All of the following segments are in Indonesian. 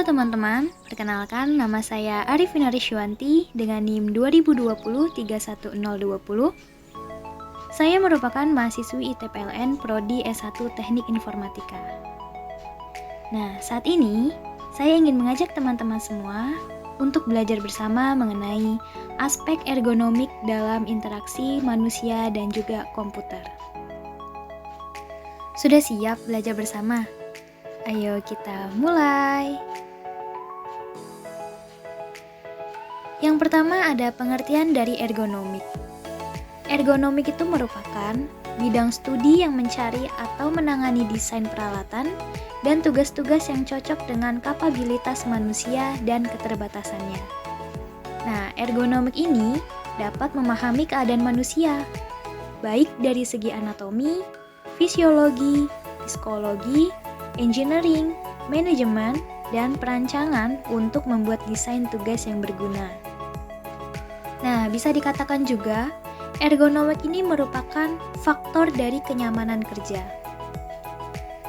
teman-teman, perkenalkan nama saya Arifina Riswanti dengan NIM 2020-31020. Saya merupakan mahasiswi ITPLN Prodi S1 Teknik Informatika. Nah, saat ini saya ingin mengajak teman-teman semua untuk belajar bersama mengenai aspek ergonomik dalam interaksi manusia dan juga komputer. Sudah siap belajar bersama? Ayo kita mulai. Yang pertama ada pengertian dari ergonomik. Ergonomik itu merupakan bidang studi yang mencari atau menangani desain peralatan dan tugas-tugas yang cocok dengan kapabilitas manusia dan keterbatasannya. Nah, ergonomik ini dapat memahami keadaan manusia, baik dari segi anatomi, fisiologi, psikologi, engineering, manajemen, dan perancangan untuk membuat desain tugas yang berguna. Nah, bisa dikatakan juga, ergonomik ini merupakan faktor dari kenyamanan kerja.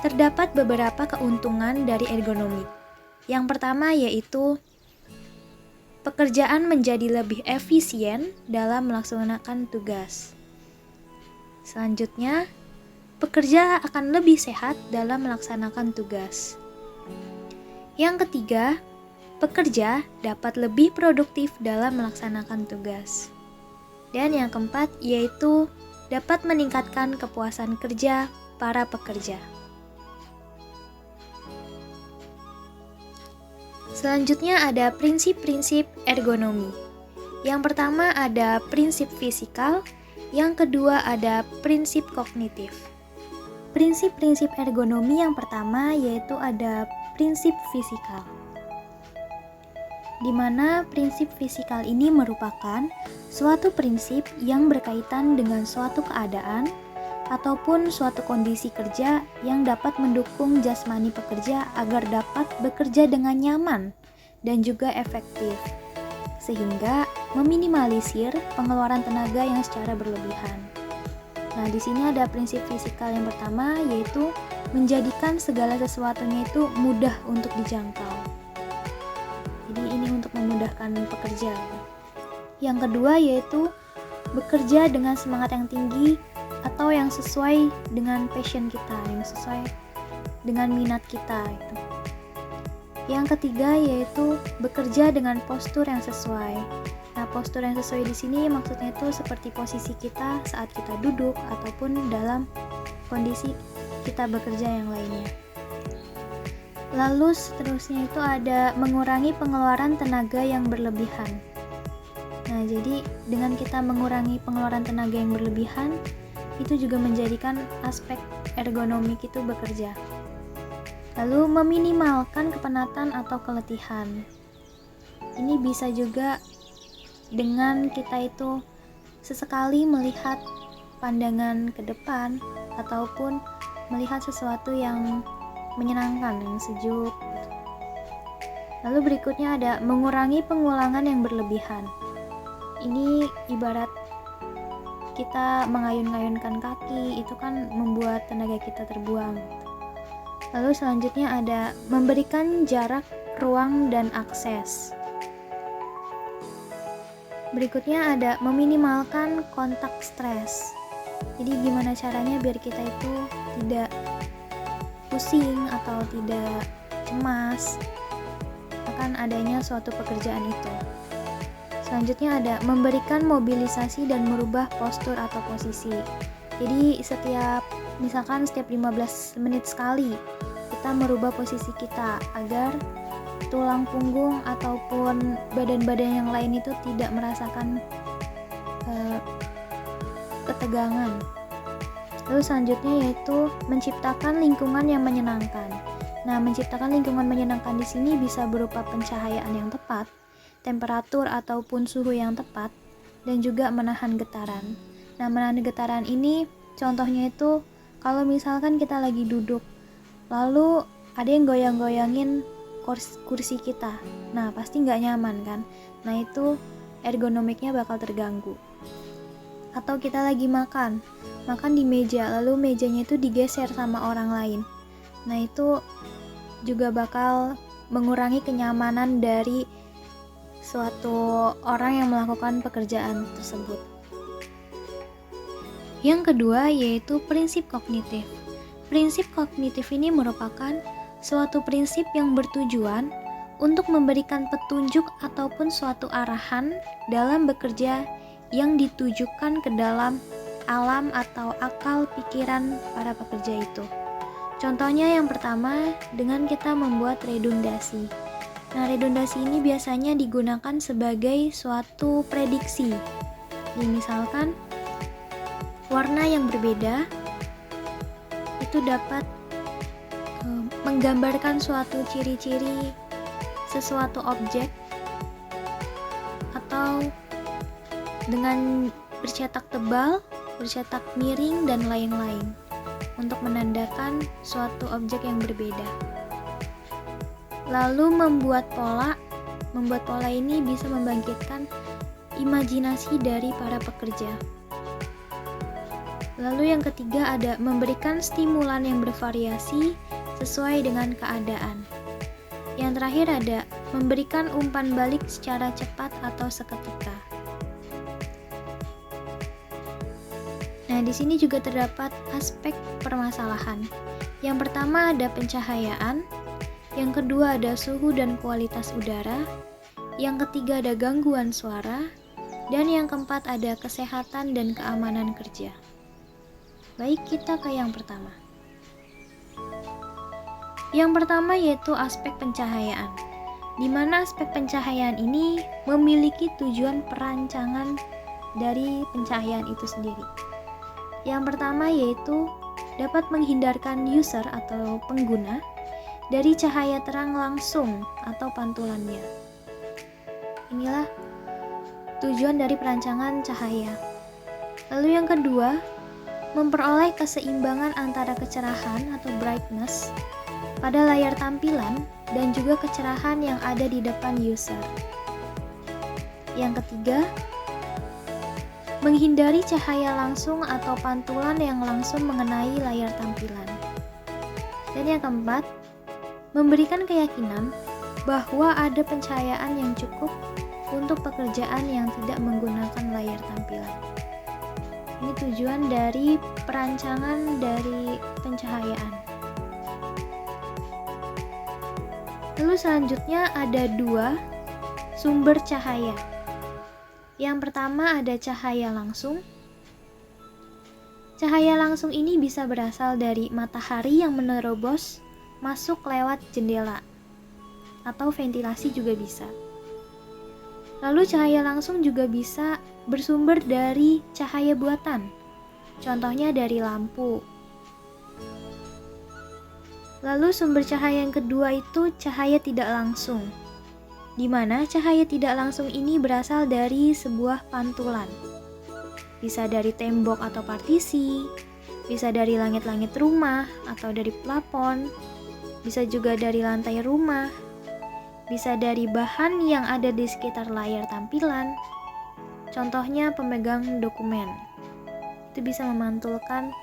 Terdapat beberapa keuntungan dari ergonomik. Yang pertama yaitu pekerjaan menjadi lebih efisien dalam melaksanakan tugas. Selanjutnya, pekerja akan lebih sehat dalam melaksanakan tugas. Yang ketiga, pekerja dapat lebih produktif dalam melaksanakan tugas. Dan yang keempat yaitu dapat meningkatkan kepuasan kerja para pekerja. Selanjutnya ada prinsip-prinsip ergonomi. Yang pertama ada prinsip fisikal, yang kedua ada prinsip kognitif. Prinsip-prinsip ergonomi yang pertama yaitu ada prinsip fisikal, di mana prinsip fisikal ini merupakan suatu prinsip yang berkaitan dengan suatu keadaan ataupun suatu kondisi kerja yang dapat mendukung jasmani pekerja agar dapat bekerja dengan nyaman dan juga efektif, sehingga meminimalisir pengeluaran tenaga yang secara berlebihan. Nah, di sini ada prinsip fisikal yang pertama yaitu menjadikan segala sesuatunya itu mudah untuk dijangkau. Jadi ini untuk memudahkan pekerja. Yang kedua yaitu bekerja dengan semangat yang tinggi atau yang sesuai dengan passion kita, yang sesuai dengan minat kita itu. Yang ketiga yaitu bekerja dengan postur yang sesuai. Nah, postur yang sesuai di sini maksudnya itu seperti posisi kita saat kita duduk ataupun dalam kondisi kita bekerja yang lainnya. Lalu seterusnya itu ada mengurangi pengeluaran tenaga yang berlebihan. Nah, jadi dengan kita mengurangi pengeluaran tenaga yang berlebihan, itu juga menjadikan aspek ergonomik itu bekerja. Lalu meminimalkan kepenatan atau keletihan. Ini bisa juga dengan kita itu sesekali melihat pandangan ke depan ataupun melihat sesuatu yang menyenangkan, yang sejuk. Lalu berikutnya ada mengurangi pengulangan yang berlebihan. Ini ibarat kita mengayun-ayunkan kaki, itu kan membuat tenaga kita terbuang. Lalu selanjutnya ada memberikan jarak, ruang, dan akses. Berikutnya ada meminimalkan kontak stres. Jadi gimana caranya biar kita itu tidak pusing atau tidak cemas akan adanya suatu pekerjaan itu. Selanjutnya ada memberikan mobilisasi dan merubah postur atau posisi. Jadi misalkan setiap 15 menit sekali kita merubah posisi kita agar tulang punggung ataupun badan-badan yang lain itu tidak merasakan ketegangan. Lalu selanjutnya yaitu menciptakan lingkungan yang menyenangkan. Nah, menciptakan lingkungan menyenangkan di sini bisa berupa pencahayaan yang tepat, temperatur ataupun suhu yang tepat, dan juga menahan getaran. Nah, menahan getaran ini contohnya itu kalau misalkan kita lagi duduk, lalu ada yang goyang-goyangin kursi kita. Nah, pasti nggak nyaman kan? Nah, itu ergonomiknya bakal terganggu. Atau kita lagi makan di meja, lalu mejanya itu digeser sama orang lain. Nah, itu juga bakal mengurangi kenyamanan dari suatu orang yang melakukan pekerjaan tersebut. Yang kedua yaitu prinsip kognitif. Prinsip kognitif ini merupakan suatu prinsip yang bertujuan untuk memberikan petunjuk ataupun suatu arahan dalam bekerja yang ditujukan ke dalam alam atau akal pikiran para pekerja itu. Contohnya yang pertama dengan kita membuat redundasi. Nah, redundasi ini biasanya digunakan sebagai suatu prediksi. Misalkan warna yang berbeda itu dapat menggambarkan suatu ciri-ciri sesuatu objek, atau dengan bercetak tebal, bercetak miring, dan lain-lain untuk menandakan suatu objek yang berbeda. Lalu membuat pola ini bisa membangkitkan imajinasi dari para pekerja. Lalu yang ketiga ada memberikan stimulan yang bervariasi sesuai dengan keadaan. Yang terakhir ada memberikan umpan balik secara cepat atau seketika. Nah, di sini juga terdapat aspek permasalahan. Yang pertama ada pencahayaan, yang kedua ada suhu dan kualitas udara, yang ketiga ada gangguan suara, dan yang keempat ada kesehatan dan keamanan kerja. Baik, kita ke yang pertama. Yang pertama yaitu aspek pencahayaan, di mana aspek pencahayaan ini memiliki tujuan perancangan dari pencahayaan itu sendiri. Yang pertama yaitu dapat menghindarkan user atau pengguna dari cahaya terang langsung atau pantulannya. Inilah tujuan dari perancangan cahaya. Lalu yang kedua, memperoleh keseimbangan antara kecerahan atau brightness pada layar tampilan dan juga kecerahan yang ada di depan user. Yang ketiga, menghindari cahaya langsung atau pantulan yang langsung mengenai layar tampilan. Dan yang keempat, memberikan keyakinan bahwa ada pencahayaan yang cukup untuk pekerjaan yang tidak menggunakan layar tampilan. Ini tujuan dari perancangan dari pencahayaan. Lalu selanjutnya ada dua sumber cahaya. Yang pertama ada cahaya langsung. Cahaya langsung ini bisa berasal dari matahari yang menerobos masuk lewat jendela atau ventilasi juga bisa. Lalu cahaya langsung juga bisa bersumber dari cahaya buatan. Contohnya dari lampu. Lalu sumber cahaya yang kedua itu cahaya tidak langsung, di mana cahaya tidak langsung ini berasal dari sebuah pantulan. Bisa dari tembok atau partisi, bisa dari langit-langit rumah atau dari plafon, bisa juga dari lantai rumah, bisa dari bahan yang ada di sekitar layar tampilan. Contohnya pemegang dokumen. Itu bisa memantulkan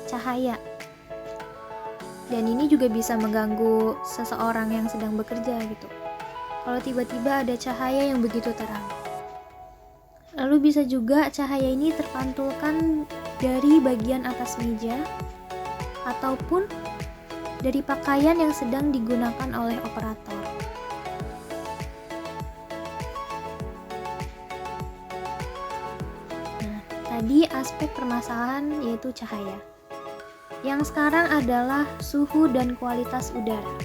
cahaya. Dan ini juga bisa mengganggu seseorang yang sedang bekerja gitu. Kalau tiba-tiba ada cahaya yang begitu terang. Lalu bisa juga cahaya ini terpantulkan dari bagian atas meja ataupun dari pakaian yang sedang digunakan oleh operator. Nah, tadi aspek permasalahan yaitu cahaya. Yang sekarang adalah suhu dan kualitas udara,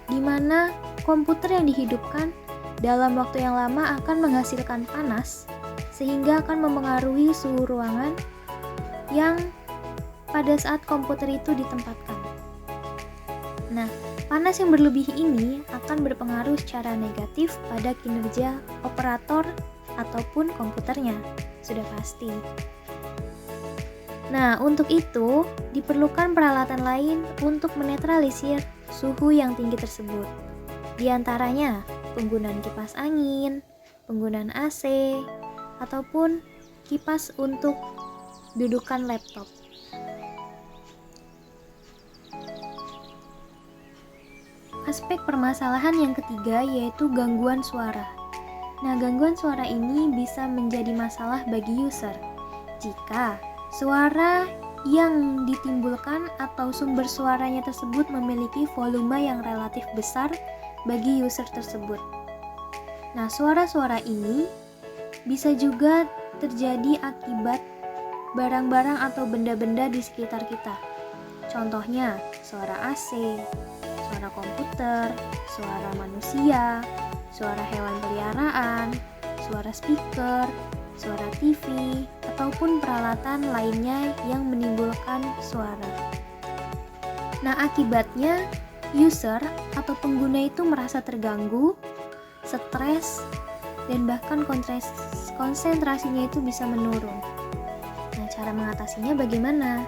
di mana komputer yang dihidupkan dalam waktu yang lama akan menghasilkan panas, sehingga akan mempengaruhi suhu ruangan yang pada saat komputer itu ditempatkan. Nah, panas yang berlebih ini akan berpengaruh secara negatif pada kinerja operator ataupun komputernya, sudah pasti. Nah, untuk itu diperlukan peralatan lain untuk menetralisir suhu yang tinggi tersebut. Di antaranya penggunaan kipas angin, penggunaan AC, ataupun kipas untuk dudukan laptop. Aspek permasalahan yang ketiga yaitu gangguan suara. Nah, gangguan suara ini bisa menjadi masalah bagi user jika suara yang ditimbulkan atau sumber suaranya tersebut memiliki volume yang relatif besar bagi user tersebut. Nah, suara-suara ini bisa juga terjadi akibat barang-barang atau benda-benda di sekitar kita. Contohnya, suara AC, suara komputer, suara manusia, suara hewan peliharaan, suara speaker, suara TV, ataupun peralatan lainnya yang menimbulkan suara. Nah, akibatnya user atau pengguna itu merasa terganggu, stres, dan bahkan konsentrasinya itu bisa menurun. Nah, cara mengatasinya bagaimana?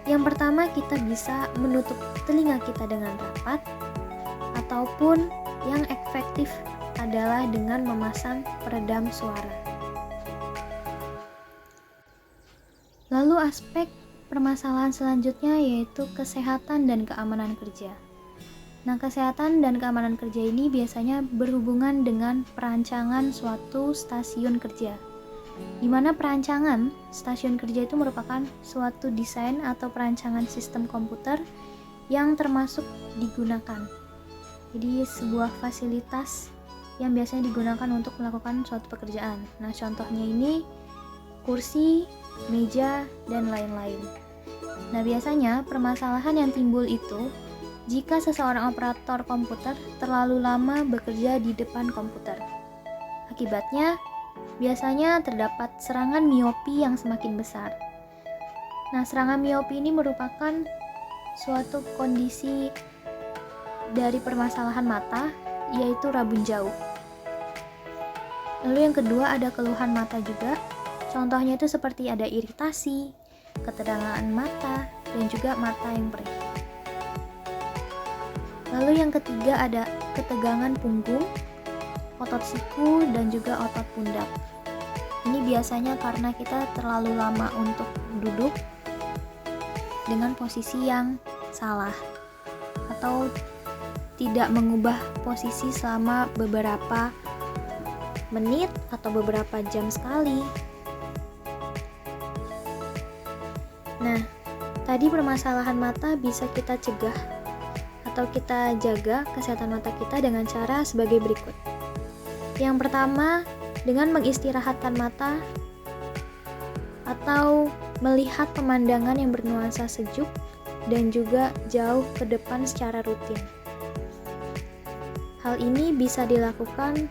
Yang pertama, kita bisa menutup telinga kita dengan rapat, ataupun yang efektif adalah dengan memasang peredam suara. Lalu aspek permasalahan selanjutnya yaitu kesehatan dan keamanan kerja. Nah, kesehatan dan keamanan kerja ini biasanya berhubungan dengan perancangan suatu stasiun kerja, di mana perancangan stasiun kerja itu merupakan suatu desain atau perancangan sistem komputer yang termasuk digunakan. Jadi sebuah fasilitas yang biasanya digunakan untuk melakukan suatu pekerjaan. Nah, contohnya ini kursi, meja, dan lain-lain. Nah, biasanya permasalahan yang timbul itu jika seseorang operator komputer terlalu lama bekerja di depan komputer. Akibatnya, biasanya terdapat serangan miopi yang semakin besar. Nah, serangan miopi ini merupakan suatu kondisi dari permasalahan mata, yaitu rabun jauh. Lalu yang kedua ada keluhan mata juga. Contohnya itu seperti ada iritasi, ketegangan mata, dan juga mata yang perih. Lalu yang ketiga ada ketegangan punggung, otot siku, dan juga otot pundak. Ini biasanya karena kita terlalu lama untuk duduk dengan posisi yang salah atau tidak mengubah posisi selama beberapa menit atau beberapa jam sekali. Nah, tadi permasalahan mata bisa kita cegah atau kita jaga kesehatan mata kita dengan cara sebagai berikut. Yang pertama, dengan mengistirahatkan mata atau melihat pemandangan yang bernuansa sejuk dan juga jauh ke depan secara rutin. Hal ini bisa dilakukan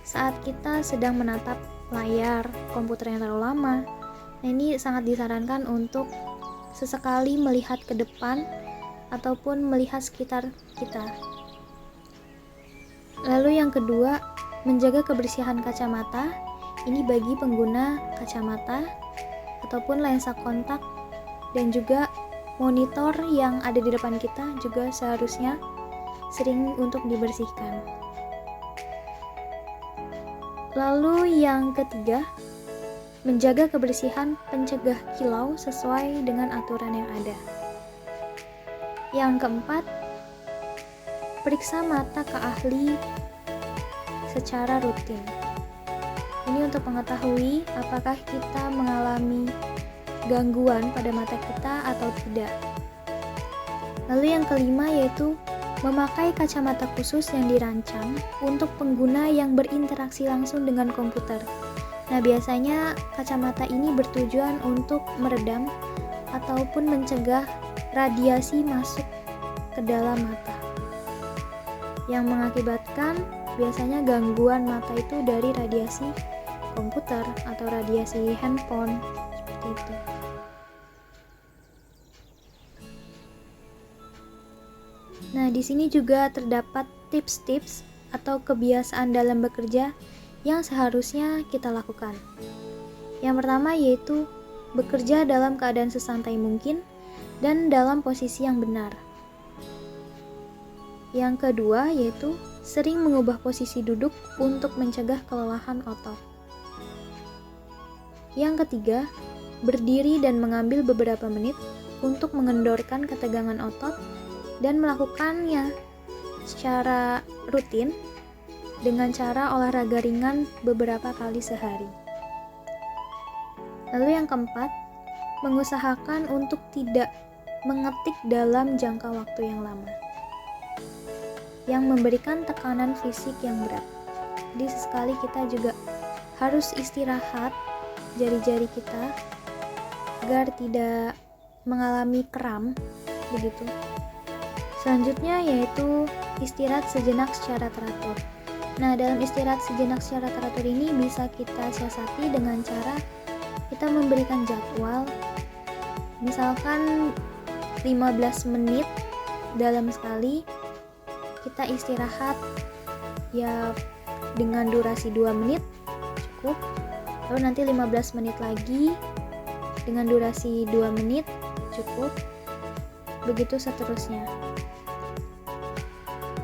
saat kita sedang menatap layar komputer yang terlalu lama. Nah, ini sangat disarankan untuk sesekali melihat ke depan ataupun melihat sekitar kita. Lalu yang kedua, menjaga kebersihan kacamata. Ini bagi pengguna kacamata ataupun lensa kontak dan juga monitor yang ada di depan kita juga seharusnya sering untuk dibersihkan. Lalu yang ketiga, menjaga kebersihan pencegah kilau sesuai dengan aturan yang ada. Yang keempat, periksa mata ke ahli secara rutin. Ini untuk mengetahui apakah kita mengalami gangguan pada mata kita atau tidak. Lalu yang kelima yaitu memakai kacamata khusus yang dirancang untuk pengguna yang berinteraksi langsung dengan komputer. Nah, biasanya kacamata ini bertujuan untuk meredam ataupun mencegah radiasi masuk ke dalam mata, yang mengakibatkan biasanya gangguan mata itu dari radiasi komputer atau radiasi handphone, seperti itu. Nah, di sini juga terdapat tips-tips atau kebiasaan dalam bekerja yang seharusnya kita lakukan. Yang pertama yaitu bekerja dalam keadaan sesantai mungkin dan dalam posisi yang benar. Yang kedua yaitu sering mengubah posisi duduk untuk mencegah kelelahan otot. Yang ketiga, berdiri dan mengambil beberapa menit untuk mengendorkan ketegangan otot dan melakukannya secara rutin dengan cara olahraga ringan beberapa kali sehari. Lalu yang keempat, mengusahakan untuk tidak mengetik dalam jangka waktu yang lama, yang memberikan tekanan fisik yang berat. Jadi sesekali kita juga harus istirahat jari-jari kita agar tidak mengalami kram begitu. Selanjutnya yaitu istirahat sejenak secara teratur. Nah, dalam istirahat sejenak secara teratur ini bisa kita siasati dengan cara kita memberikan jadwal, misalkan 15 menit dalam sekali kita istirahat ya dengan durasi 2 menit cukup, lalu nanti 15 menit lagi dengan durasi 2 menit cukup, begitu seterusnya.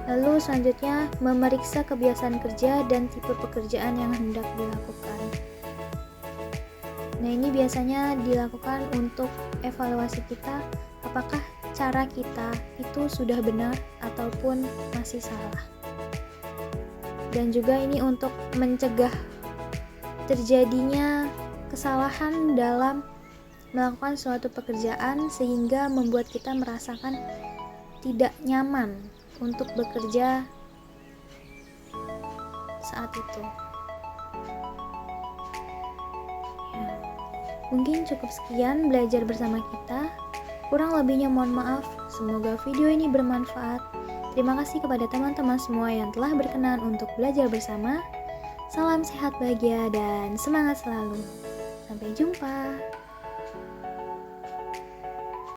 Lalu selanjutnya memeriksa kebiasaan kerja dan tipe pekerjaan yang hendak dilakukan. Nah, ini biasanya dilakukan untuk evaluasi kita apakah cara kita itu sudah benar ataupun masih salah. Dan juga ini untuk mencegah terjadinya kesalahan dalam melakukan suatu pekerjaan sehingga membuat kita merasakan tidak nyaman untuk bekerja saat itu. Ya, mungkin cukup sekian belajar bersama kita. Kurang lebihnya mohon maaf. Semoga video ini bermanfaat. Terima kasih kepada teman-teman semua yang telah berkenan untuk belajar bersama. Salam sehat, bahagia, dan semangat selalu. Sampai jumpa.